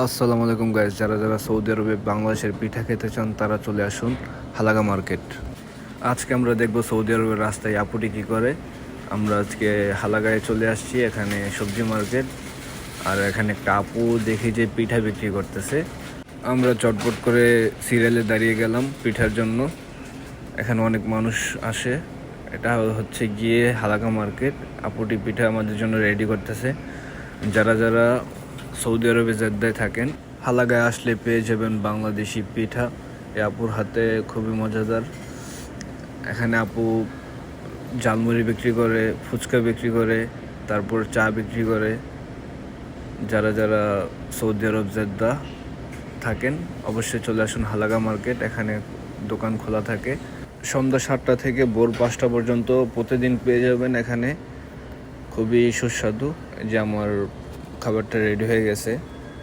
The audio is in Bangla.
আসসালামু আলাইকুম গাইস, যারা যারা সৌদি আরবে বাংলাদেশের পিঠা খেতে চান তারা চলে আসুন হালাগা মার্কেট। আজকে আমরা দেখব সৌদি আরবের রাস্তায় আপুটি কী করে। আমরা আজকে হালাগায় চলে আসছি, এখানে সবজি মার্কেট। আর এখানে একটা আপু দেখি যে পিঠা বিক্রি করতেছে। আমরা চটপট করে সিরিয়ালে দাঁড়িয়ে গেলাম পিঠার জন্য। এখানে অনেক মানুষ আসে। এটা হচ্ছে গিয়ে হালাগা মার্কেট। আপুটি পিঠা আমাদের জন্য রেডি করতেছে। যারা যারা সৌদি আরবে জেদ্দায় থাকেন, হালাগায় আসলে পেয়ে যাবেন বাংলাদেশি পিঠা। এ আপুর হাতে খুবই মজাদার। এখানে আপু ঝালমুড়ি বিক্রি করে, ফুচকা বিক্রি করে, তারপর চা বিক্রি করে। যারা যারা সৌদি আরব জেদ্দা থাকেন অবশ্যই চলে আসুন হালাগা মার্কেট। এখানে দোকান খোলা থাকে সন্ধ্যা 7টা থেকে ভোর 5টা পর্যন্ত। প্রতিদিন পেয়ে যাবেন এখানে। খুবই সুস্বাদু। যে আমার খাবারটা রেডি হয়ে গেছে।